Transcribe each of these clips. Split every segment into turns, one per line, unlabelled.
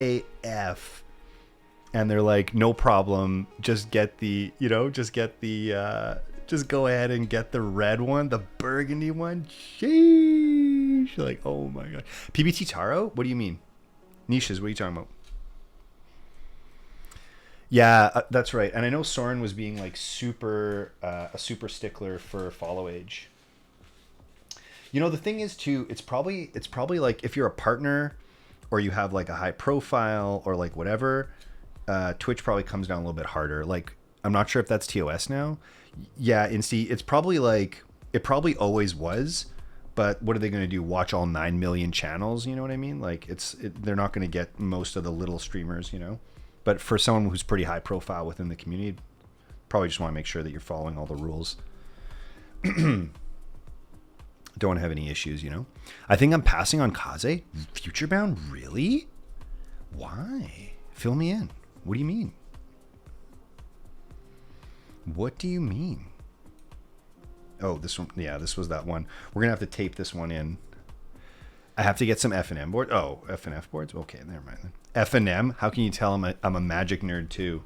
AF. And they're like, no problem. Just get the, just go ahead and get the red one, the burgundy one. Sheesh. Like, oh my God. PBT Taro? What do you mean? Niches, what are you talking about? Yeah, that's right. And I know Soren was being like a super stickler for follow age. The thing is too, it's probably like if you're a partner or you have like a high profile or like whatever, Twitch probably comes down a little bit harder. Like, I'm not sure if that's TOS now. Yeah, and see, it's probably like, it probably always was, but what are they going to do? Watch all 9 million channels? You know what I mean? Like, they're not going to get most of the little streamers, But for someone who's pretty high profile within the community, probably just want to make sure that you're following all the rules. Don't want to have any issues, I think I'm passing on Kaze. Futurebound? Really? Why? Fill me in. What do you mean? What do you mean? Oh, this one. Yeah, this was that one. We're going to have to tape this one in. I have to get some F&M boards. Oh, F&F boards? Okay, never mind then. F&M? How can you tell I'm a magic nerd too?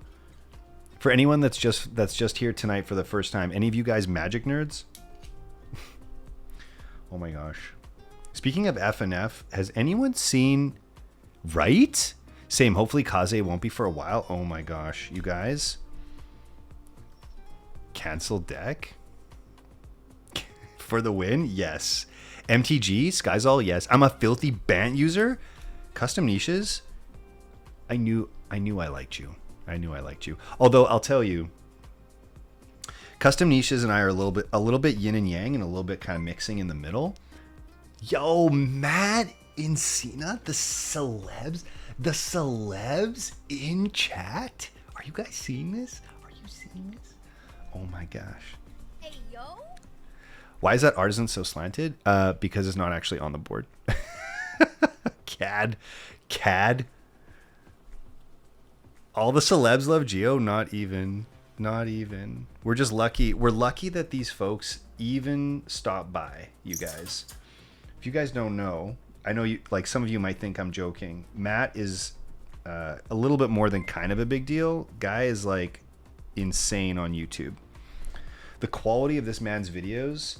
For anyone that's just here tonight for the first time, any of you guys magic nerds? Oh my gosh. Speaking of F&F, has anyone seen... Right? Same. Hopefully Kaze won't be for a while. Oh my gosh. You guys. Cancel deck? For the win? Yes. MTG? Skyzall? Yes. I'm a filthy Bant user? Custom niches? I knew I liked you. I knew I liked you. Although I'll tell you, custom niches and I are a little bit yin and yang and a little bit kind of mixing in the middle. Yo, Matt Encina, the celebs in chat. Are you guys seeing this? Are you seeing this? Oh my gosh.
Hey, yo.
Why is that artisan so slanted? Because it's not actually on the board. CAD. All the celebs love Geo. Not even. We're just lucky. We're lucky that these folks even stop by, you guys. If you guys don't know, I know you, like, some of you might think I'm joking. Matt is a little bit more than kind of a big deal. Guy is like insane on YouTube. The quality of this man's videos,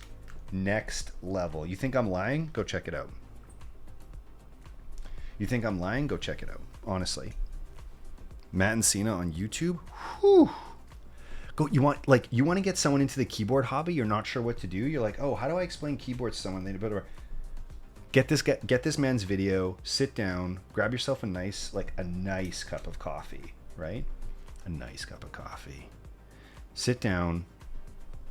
next level. You think I'm lying? Go check it out. You think I'm lying? Go check it out. Honestly. Matt and Cena on YouTube. Whew. Go. You want to get someone into the keyboard hobby? You're not sure what to do. You're like, oh, how do I explain keyboards to someone? They better get this man's video. Sit down. Grab yourself a nice cup of coffee. Right? A nice cup of coffee. Sit down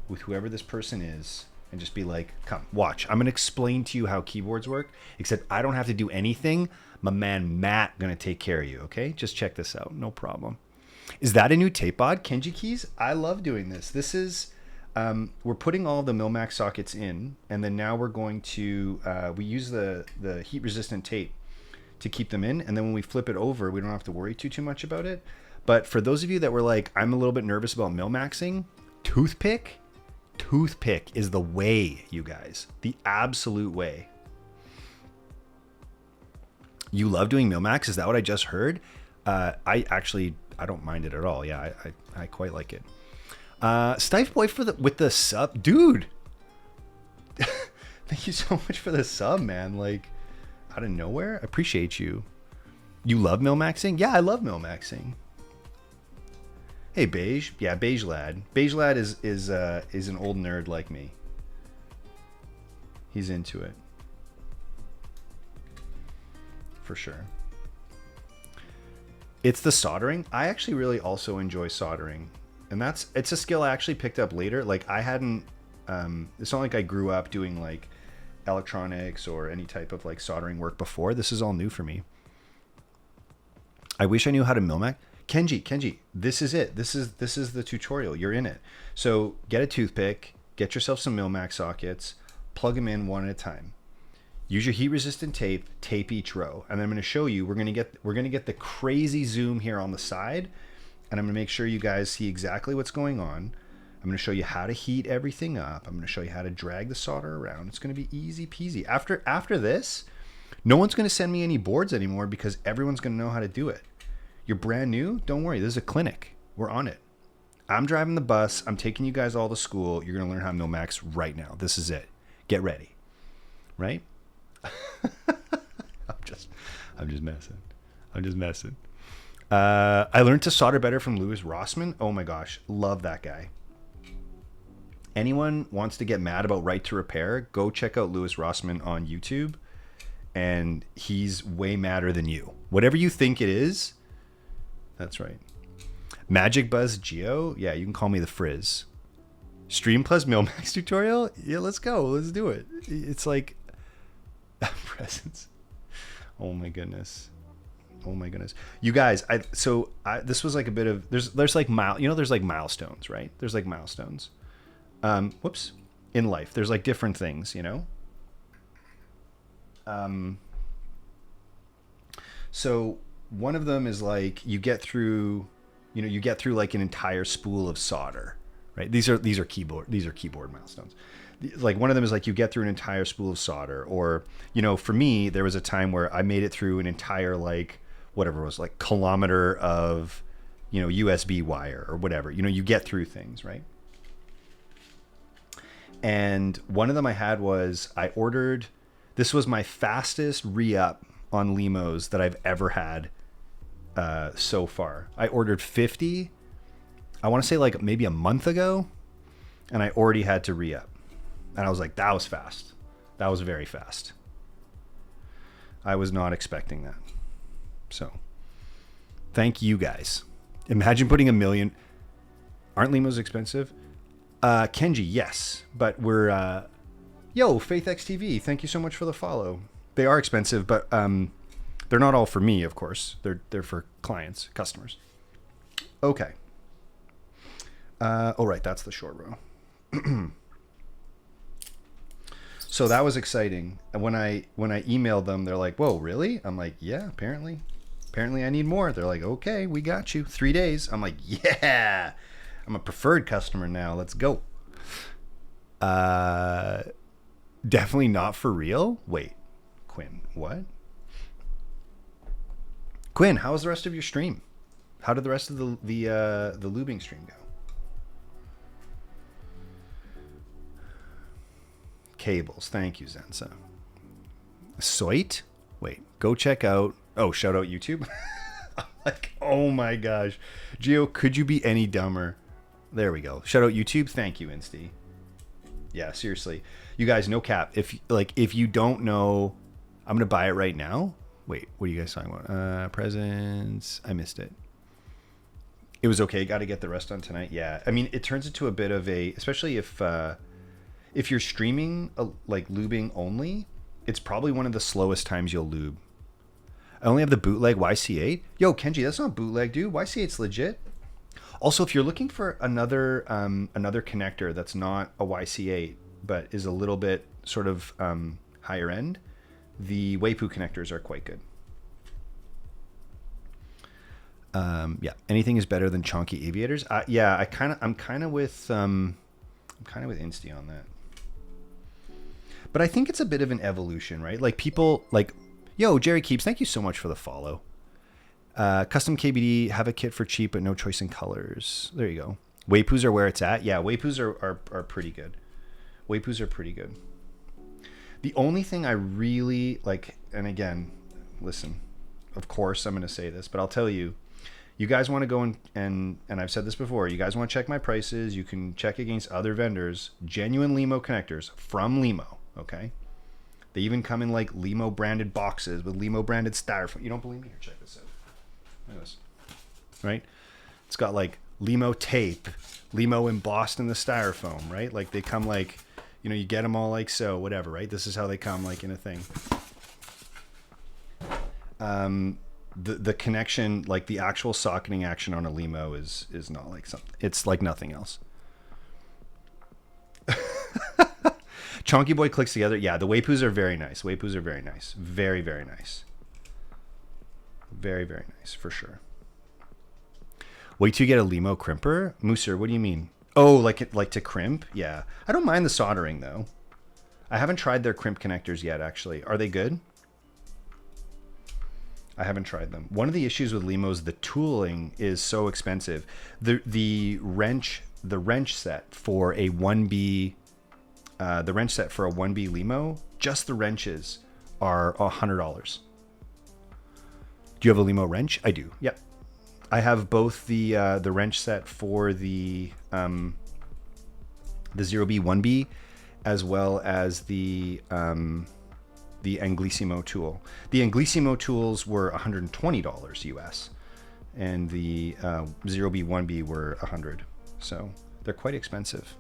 with whoever this person is and just be like, come, watch. I'm going to explain to you how keyboards work, except I don't have to do anything. My man Matt going to take care of you, okay? Just check this out. No problem. Is that a new tape bod? Kenji keys? I love doing this. This is, we're putting all the Milmax sockets in, and then now we're going to, we use the heat-resistant tape to keep them in, and then when we flip it over, we don't have to worry too much about it. But for those of you that were like, I'm a little bit nervous about Milmaxing, toothpick is the way, you guys. The absolute way. You love doing Milmax? Is that what I just heard? I don't mind it at all. Yeah, I quite like it. Stife Boy with the sub. Dude! Thank you so much for the sub, man. Like, out of nowhere? I appreciate you. You love Milmaxing? Yeah, I love Milmaxing. Hey, Beige. Yeah, Beige Lad. Beige Lad is an old nerd like me. He's into it. For sure. It's the soldering. I actually really also enjoy soldering. And it's a skill I actually picked up later. Like, I hadn't, it's not like I grew up doing like electronics or any type of like soldering work before. This is all new for me. I wish I knew how to Milmax. Kenji, this is it. This is the tutorial. You're in it. So get a toothpick, get yourself some Milmax sockets, plug them in one at a time. Use your heat-resistant tape each row, and then I'm going to show you. We're going to get the crazy zoom here on the side, and I'm going to make sure you guys see exactly what's going on. I'm going to show you how to heat everything up. I'm going to show you how to drag the solder around. It's going to be easy peasy. After this, No one's going to send me any boards anymore because everyone's going to know how to do it. You're brand new? Don't worry. This is a clinic. We're on it. I'm driving the bus. I'm taking you guys all to school. You're going to learn how to mill max right now. This is it. Get ready. Right? I'm just messing. I learned to solder better from Louis Rossmann. Oh my gosh. Love that guy. Anyone wants to get mad about right to repair, go check out Louis Rossmann on YouTube. And he's way madder than you. Whatever you think it is, that's right. Magic Buzz Geo, yeah, you can call me the Frizz. Stream plus Millmax tutorial, yeah, let's go, let's do it. It's like presents. Oh my goodness. You guys, this was like a bit of there's like there's like milestones, right? There's like milestones. In life, there's like different things, So one of them is like you get through like an entire spool of solder, right? These are keyboard milestones. Like one of them is like you get through an entire spool of solder, or for me there was a time where I made it through an entire like whatever it was like kilometer of USB wire or whatever. You get through things, right? And one of them I had was this was my fastest re-up on Limos that I've ever had so far. I ordered 50, I want to say like maybe a month ago, and I already had to re-up. And I was like, that was fast. That was very fast. I was not expecting that. So, thank you guys. Imagine putting 1 million. Aren't Limos expensive? Kenji, yes. But we're... Yo, FaithXTV, thank you so much for the follow. They are expensive, but they're not all for me, of course. They're for clients, customers. Okay. Oh, right, that's the short row. So that was exciting. And when I emailed them, they're like, "Whoa, really?" I'm like, "Yeah, apparently I need more." They're like, "Okay, we got you. 3 days." I'm like, "Yeah, I'm a preferred customer now. Let's go." Definitely not for real. Wait, Quinn, what? Quinn, how was the rest of your stream? How did the rest of the lubing stream go? Cables, thank you, Zensa. Soit? Wait, go check out. Oh, shout out YouTube. I'm like, oh my gosh, Gio, could you be any dumber? There we go. Shout out YouTube. Thank you, Insty. Yeah, seriously. You guys, no cap. If you don't know, I'm gonna buy it right now. Wait, what are you guys talking about? Presents. I missed it. It was okay. Got to get the rest on tonight. Yeah, I mean, it turns into a bit of a, especially if you're streaming like lubing only, it's probably one of the slowest times you'll lube. I only have the bootleg YC8. Yo, Kenji, that's not bootleg, dude. YC8's legit. Also, if you're looking for another connector that's not a YC8 but is a little bit sort of higher end, the Weipu connectors are quite good. Yeah, anything is better than chonky aviators. Yeah, I'm kind of with Insty on that. But I think it's a bit of an evolution, right? Like people like, yo, Jerry Keeps, thank you so much for the follow. Custom KBD, have a kit for cheap but no choice in colors. There you go. Weipus are where it's at. Yeah, Weipus are pretty good. Weipus are pretty good. The only thing I really like, and again, listen, of course I'm going to say this, but I'll tell you, you guys want to go and I've said this before, you guys want to check my prices, you can check against other vendors, genuine Limo connectors from Limo, okay? They even come in like Limo branded boxes with Limo branded styrofoam. You don't believe me? Here, check this out. Look at this. Right? It's got like Limo tape, Limo embossed in the styrofoam, right? Like they come like, you get them all like so, whatever, right? This is how they come like in a thing. The connection, like the actual socketing action on a Limo is not like something. It's like nothing else. Chonky Boy clicks together. Yeah, the Weipus are very nice. Weipus are very nice. Very, very nice. Very, very nice, for sure. Wait till you get a Limo crimper? Mooser, what do you mean? Oh, like to crimp? Yeah. I don't mind the soldering, though. I haven't tried their crimp connectors yet, actually. Are they good? I haven't tried them. One of the issues with Limos, the tooling is so expensive. The wrench set for a 1B for a 1B Limo, just the wrenches are $100. Do you have a Limo wrench? I do. Yep. I have both the wrench set for the 0B 1B as well as the Anglissimo tool. The Anglissimo tools were $120 US, and the 0B 1B were $100. So they're quite expensive,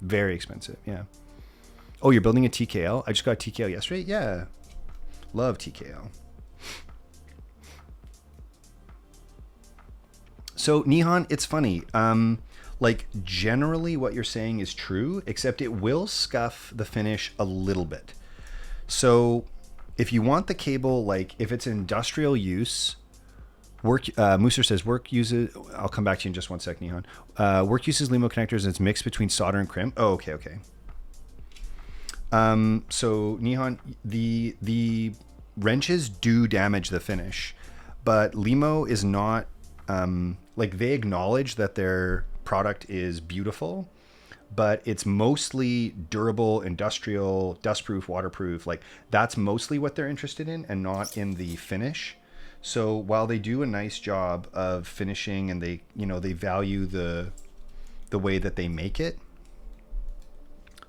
very expensive. Yeah. Oh, you're building a TKL? I just got a TKL yesterday. Yeah, love TKL. So Nihan, it's funny. Like generally what you're saying is true, except it will scuff the finish a little bit. So if you want the cable, like if it's industrial use, Mooser says work uses, I'll come back to you in just one sec, Nihan. Work uses Limo connectors and it's mixed between solder and crimp. Oh, okay. So Nihan, the wrenches do damage the finish, but Limo is not, like they acknowledge that their product is beautiful, but it's mostly durable, industrial, dustproof, waterproof. Like that's mostly what they're interested in and not in the finish. So while they do a nice job of finishing and they value the way that they make it,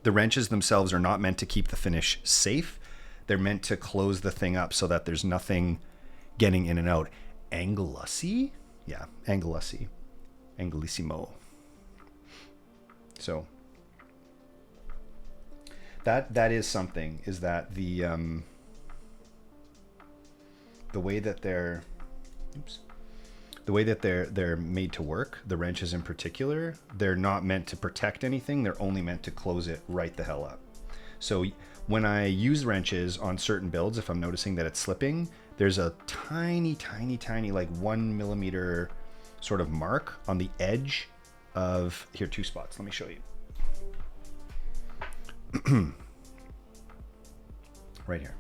the wrenches themselves are not meant to keep the finish safe. They're meant to close the thing up so that there's nothing getting in and out. Anglissimo? Yeah, Anglissimo. So that is something, is that the way that they're made to work, the wrenches in particular, they're not meant to protect anything. They're only meant to close it right the hell up. So when I use wrenches on certain builds, if I'm noticing that it's slipping, there's a tiny like 1 millimeter sort of mark on the edge of, here, 2 spots. Let me show you. Right here.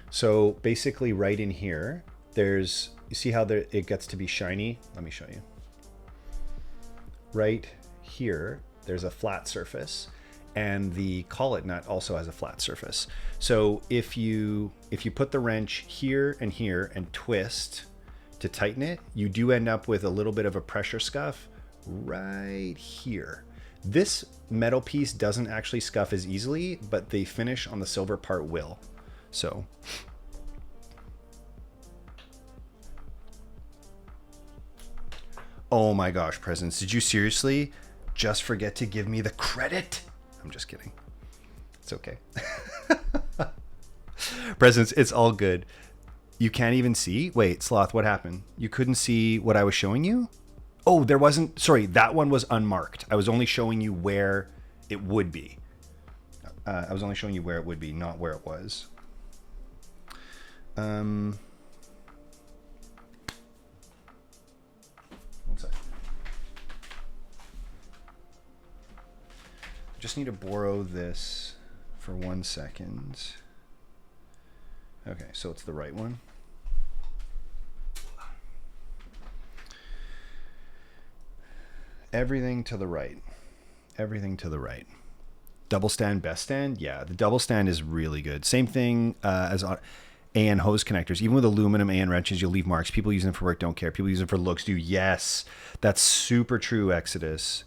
So basically right in here, there's, you see how it gets to be shiny? Let me show you. Right here, there's a flat surface, and the collet nut also has a flat surface. So if you put the wrench here and twist to tighten it, you do end up with a little bit of a pressure scuff right here. This metal piece doesn't actually scuff as easily, but the finish on the silver part will. So oh my gosh, Presence, did you seriously just forget to give me the credit? I'm just kidding. It's okay. Presence, it's all good. You can't even see? Wait, Sloth, what happened? You couldn't see what I was showing you? Oh, there wasn't, sorry, that one was unmarked. I was only showing you where it would be. I was only showing you where it would be, not where it was. One sec. I just need to borrow this for 1 second. Okay, so it's the right one. Everything to the right. Everything to the right. Double stand, best stand? Yeah, the double stand is really good. Same thing as on AN hose connectors. Even with aluminum AN wrenches, you'll leave marks. People use them for work, don't care. People use them for looks, do. Yes, that's super true, Exodus.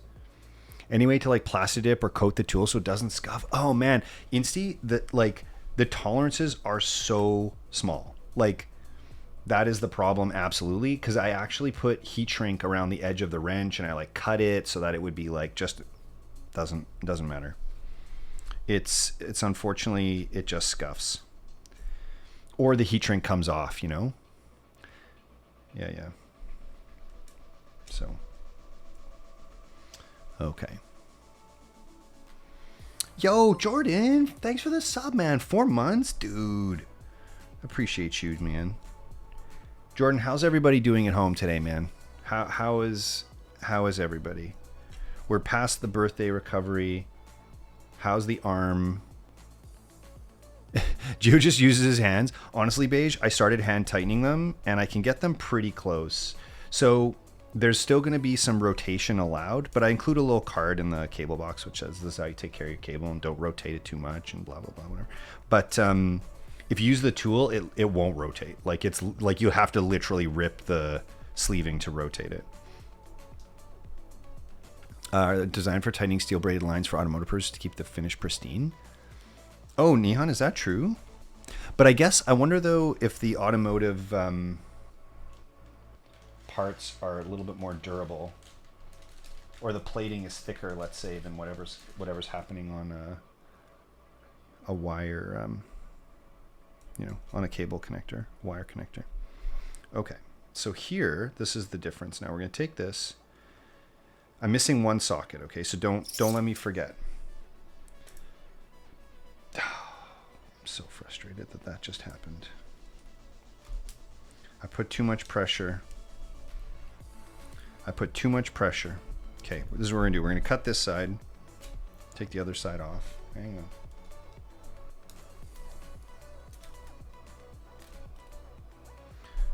Any way to like plastic dip or coat the tool so it doesn't scuff? Oh man, Insty, the tolerances are so small. Like that is the problem, absolutely, because I actually put heat shrink around the edge of the wrench and I like cut it so that it would be like just doesn't matter. It's unfortunately it just scuffs. Or the heat shrink comes off, you know? Yeah. So okay. Yo, Jordan, thanks for the sub, man. 4 months, dude. Appreciate you, man. Jordan, how's everybody doing at home today, man? How is everybody? We're past the birthday recovery. How's the arm? Gio just uses his hands. Honestly, Beige, I started hand tightening them and I can get them pretty close. So there's still going to be some rotation allowed, but I include a little card in the cable box which says this is how you take care of your cable and don't rotate it too much and blah blah blah whatever. But if you use the tool, it won't rotate. Like it's like you have to literally rip the sleeving to rotate it. Designed for tightening steel braided lines for automotive purposes to keep the finish pristine. Oh, Neon, is that true? But I guess I wonder though if the automotive parts are a little bit more durable, or the plating is thicker, let's say, than whatever's happening on a wire, you know, on a cable connector, wire connector. Okay, so here, this is the difference. Now we're going to take this. I'm missing one socket. Okay, so don't let me forget. I'm so frustrated that just happened. I put too much pressure. Okay, this is what we're gonna do. We're gonna cut this side, take the other side off. Hang on.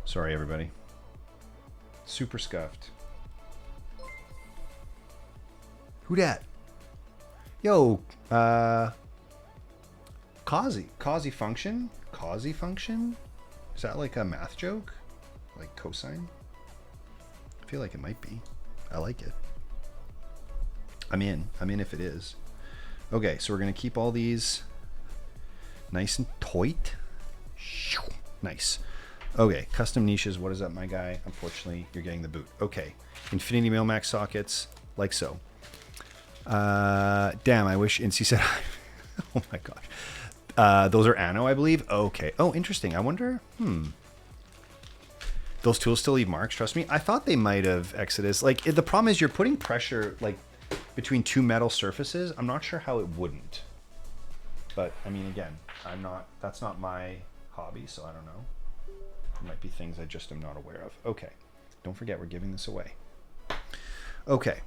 Sorry, everybody. Super scuffed. Who dat? Yo, Causey function? Causey function? Is that like a math joke? Like cosine? I feel like it might be. I like it. I'm in if it is. Okay, so we're gonna keep all these nice and tight. Nice. Okay, custom niches. What is up, my guy? Unfortunately, you're getting the boot. Okay, Infinity Mailmax sockets, like so. Damn, I wish NC said. Oh my gosh. Those are Anno, I believe. Okay. Oh, interesting. I wonder. Those tools still leave marks, trust me. I thought they might have, Exodus. Like, the problem is you're putting pressure, like, between two metal surfaces. I'm not sure how it wouldn't. But, I mean, again, that's not my hobby, so I don't know. There might be things I just am not aware of. Okay. Don't forget, we're giving this away. Okay.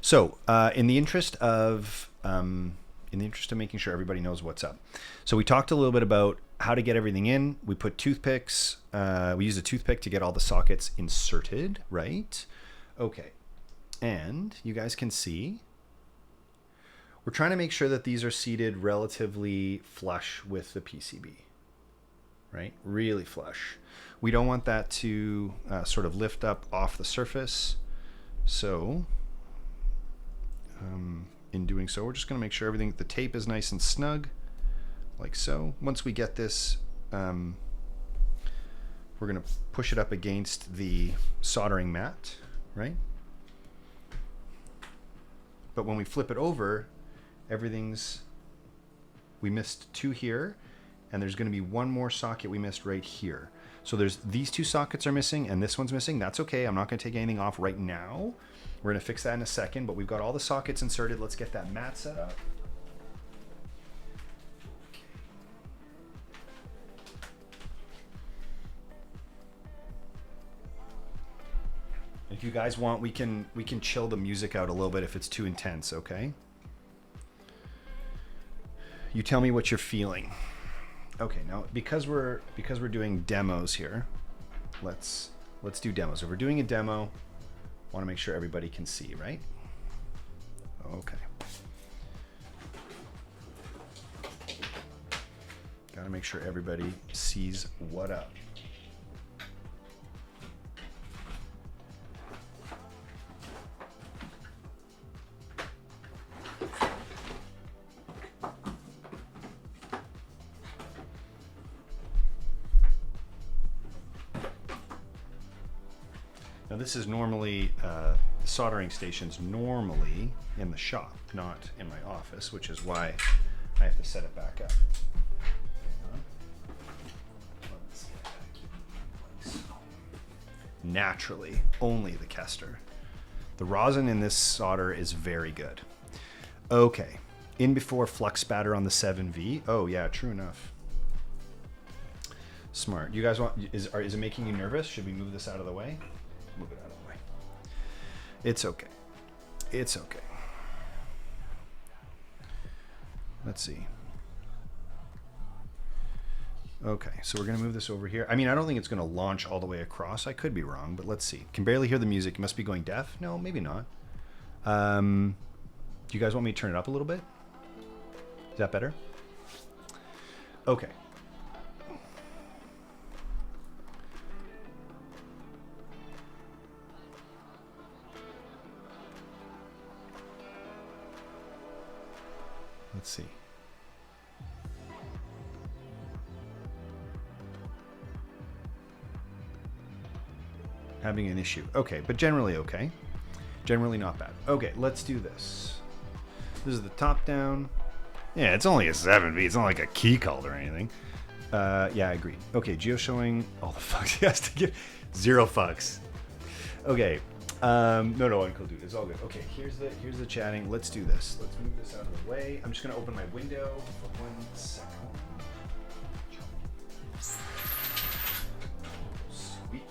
So, in the interest of making sure everybody knows what's up. So we talked a little bit about how to get everything in. We put toothpicks. We use a toothpick to get all the sockets inserted, right? Okay. And you guys can see, we're trying to make sure that these are seated relatively flush with the PCB, right? Really flush. We don't want that to sort of lift up off the surface. So, in doing so, we're just going to make sure the tape is nice and snug, like so. Once we get this, we're going to push it up against the soldering mat, right? But when we flip it over, we missed two here, and there's going to be one more socket we missed right here. So there's these two sockets are missing, and this one's missing. That's okay. I'm not going to take anything off right now. We're going to fix that in a second, but we've got all the sockets inserted. Let's get that mat set up. If you guys want, we can chill the music out a little bit if it's too intense, okay? You tell me what you're feeling. Okay, now because we're doing demos here, let's do demos. If we're doing a demo, want to make sure everybody can see, right? Okay. Got to make sure everybody sees what up. Now this is normally, the soldering station's normally in the shop, not in my office, which is why I have to set it back up. Let's get that in place. Naturally, only the Kester. The rosin in this solder is very good. Okay, in before flux spatter on the 7V. Oh yeah, true enough. Smart. You guys want, is it making you nervous? Should we move this out of the way? Move it out of the way. It's okay. It's okay. Let's see. Okay, so we're going to move this over here. I mean, I don't think it's going to launch all the way across. I could be wrong, but let's see. Can barely hear the music. It must be going deaf. No, maybe not. Do you guys want me to turn it up a little bit? Is that better? Okay. Let's see. Having an issue. Okay, but generally okay. Generally not bad. Okay, let's do this. This is the top down. Yeah, it's only a 7B. It's not like a key called or anything. Yeah, I agree. Okay, geo showing all the fucks he has to give. 0 fucks. Okay. No, uncle dude. It's all good. Okay, here's the chatting. Let's do this. Let's move this out of the way. I'm just gonna open my window for 1 second. Squeaky.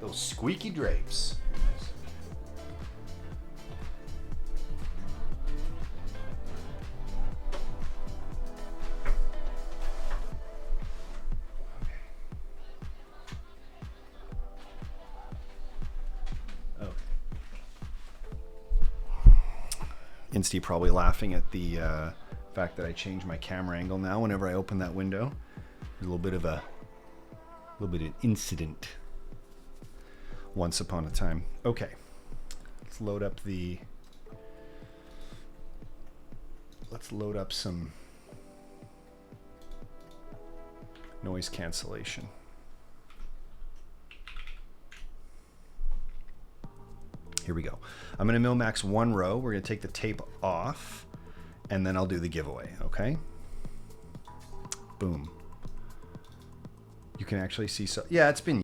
Those squeaky drapes. Insty probably laughing at the fact that I changed my camera angle now whenever I open that window. There's a little bit of an incident once upon a time. Okay, let's load up some noise cancellation. Here we go. I'm going to mil-max 1 row. We're going to take the tape off, and then I'll do the giveaway, okay? Boom. You can actually see, so yeah, it's been